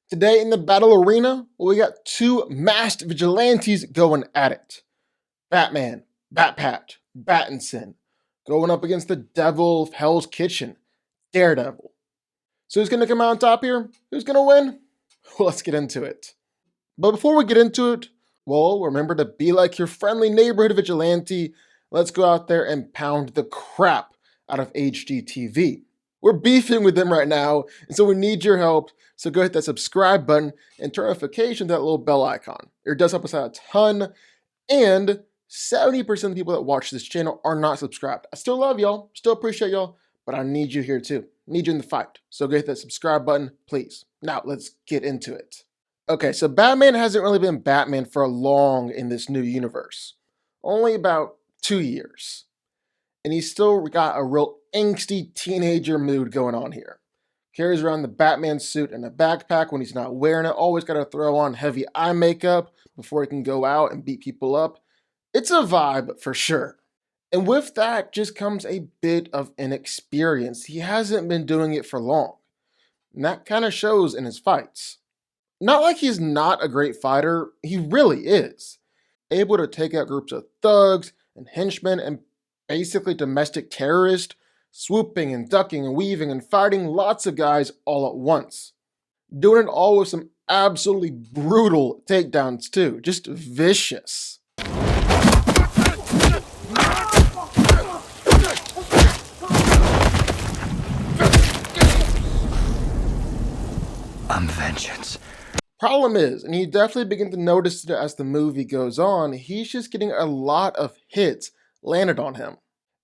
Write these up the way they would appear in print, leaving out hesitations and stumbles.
Today in the battle arena, we got two masked vigilantes going at it. Batman, Batpat, Battinson, going up against the devil of Hell's Kitchen, Daredevil. So who's going to come out on top here? Who's going to win? Well, let's get into it. But before we get into it, well, remember to be like your friendly neighborhood vigilante. Let's go out there and pound the crap out of HGTV. We're beefing with them right now, and so we need your help. So go hit that subscribe button and turn notification to that little bell icon. It does help us out a ton, and 70% of the people that watch this channel are not subscribed. I still love y'all, still appreciate y'all, but I need you here too. I need you in the fight. So go hit that subscribe button, please. Now let's get into it. Okay, so Batman hasn't really been Batman for long in this new universe. Only about 2 years. And he's still got a real angsty teenager mood going on here. Carries around the Batman suit and a backpack when he's not wearing it. Always got to throw on heavy eye makeup before he can go out and beat people up. It's a vibe for sure. And with that just comes a bit of inexperience. He hasn't been doing it for long. And that kind of shows in his fights. Not like he's not a great fighter, he really is. Able to take out groups of thugs and henchmen and basically domestic terrorists, swooping and ducking and weaving and fighting lots of guys all at once. Doing it all with some absolutely brutal takedowns too, just vicious. I'm vengeance. Problem is, and you definitely begin to notice it as the movie goes on, he's just getting a lot of hits landed on him.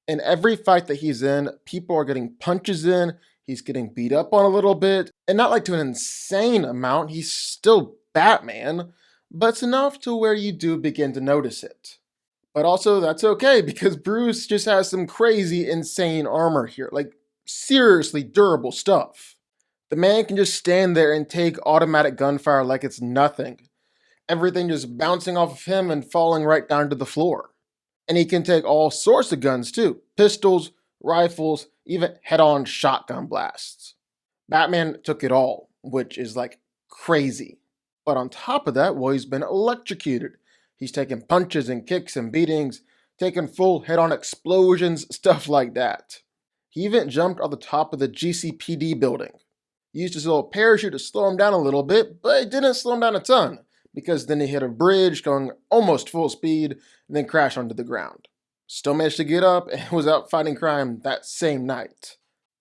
In every fight that he's in, people are getting punches in, he's getting beat up on a little bit, and not like to an insane amount, he's still Batman, but it's enough to where you do begin to notice it. But also, that's okay, because Bruce just has some crazy, insane armor here, like seriously durable stuff. The man can just stand there and take automatic gunfire like it's nothing. Everything just bouncing off of him and falling right down to the floor. And he can take all sorts of guns too. Pistols, rifles, even head-on shotgun blasts. Batman took it all, which is like crazy. But on top of that, well, he's been electrocuted. He's taken punches and kicks and beatings, taken full head-on explosions, stuff like that. He even jumped on the top of the GCPD building. He used his little parachute to slow him down a little bit, but it didn't slow him down a ton, because then he hit a bridge going almost full speed and then crashed onto the ground. Still managed to get up and was out fighting crime that same night.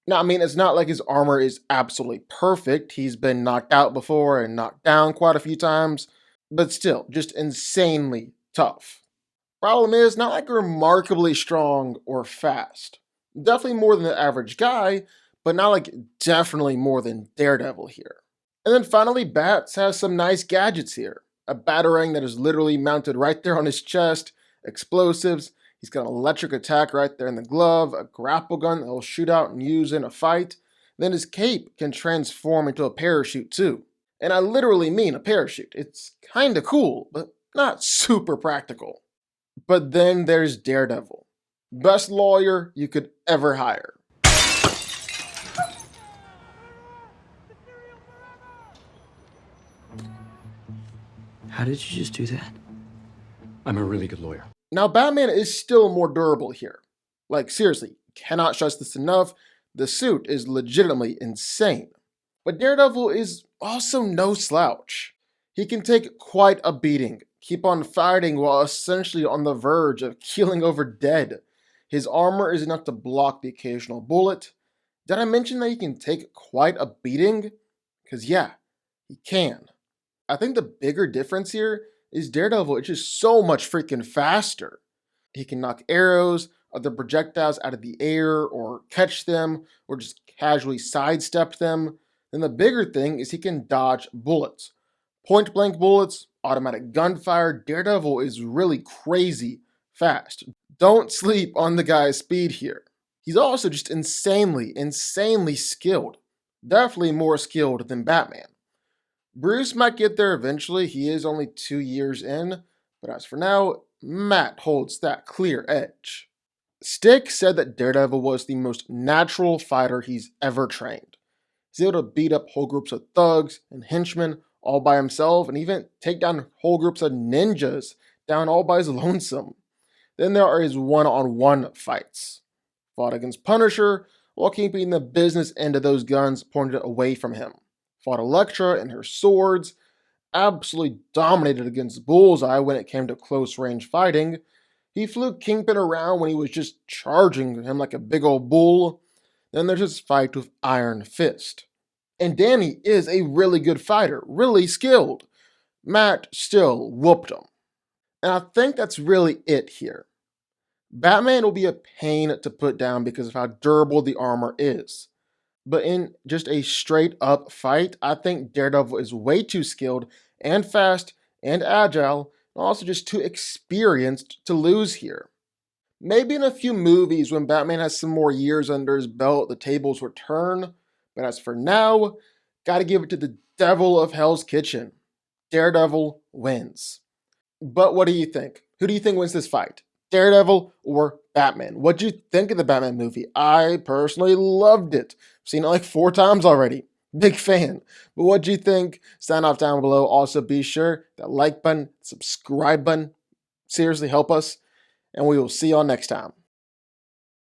Now, I mean, it's not like his armor is absolutely perfect. He's been knocked out before and knocked down quite a few times, but still, just insanely tough. Problem is, not like remarkably strong or fast. Definitely more than the average guy, but not like definitely more than Daredevil here. And then finally, Bats has some nice gadgets here. A batarang that is literally mounted right there on his chest, explosives, he's got an electric attack right there in the glove, a grapple gun that he'll shoot out and use in a fight. Then his cape can transform into a parachute too. And I literally mean a parachute. It's kinda cool, but not super practical. But then there's Daredevil. Best lawyer you could ever hire. How did you just do that? I'm a really good lawyer. Now, Batman is still more durable here. Like, seriously, cannot stress this enough. The suit is legitimately insane. But Daredevil is also no slouch. He can take quite a beating, keep on fighting while essentially on the verge of keeling over dead. His armor is enough to block the occasional bullet. Did I mention that he can take quite a beating? Because yeah, he can. I think the bigger difference here is Daredevil is just so much freaking faster. He can knock arrows, other projectiles out of the air, or catch them, or just casually sidestep them. Then the bigger thing is he can dodge bullets. Point blank bullets, automatic gunfire. Daredevil is really crazy fast. Don't sleep on the guy's speed here. He's also just insanely skilled. Definitely more skilled than Batman. Bruce might get there eventually, he is only 2 years in, but as for now, Matt holds that clear edge. Stick said that Daredevil was the most natural fighter he's ever trained. He's able to beat up whole groups of thugs and henchmen all by himself, and even take down whole groups of ninjas down all by his lonesome. Then there are his one-on-one fights. Fought against Punisher while keeping the business end of those guns pointed away from him. Fought Elektra and her swords. Absolutely dominated against Bullseye when it came to close range fighting. He flew Kingpin around when he was just charging him like a big old bull. Then there's his fight with Iron Fist. And Danny is a really good fighter, really skilled. Matt still whooped him. And I think that's really it here. Batman will be a pain to put down because of how durable the armor is. But in just a straight up fight, I think Daredevil is way too skilled and fast and agile, and also just too experienced to lose here. Maybe in a few movies when Batman has some more years under his belt, the tables will turn. But as for now, gotta give it to the devil of Hell's Kitchen. Daredevil wins. But what do you think? Who do you think wins this fight? Daredevil or Batman? What'd you think of the Batman movie? I personally loved it. Seen it like 4 times already. Big fan. But what'd you think? Sound off down below. Also be sure that like button, subscribe button seriously help us. And we will see y'all next time.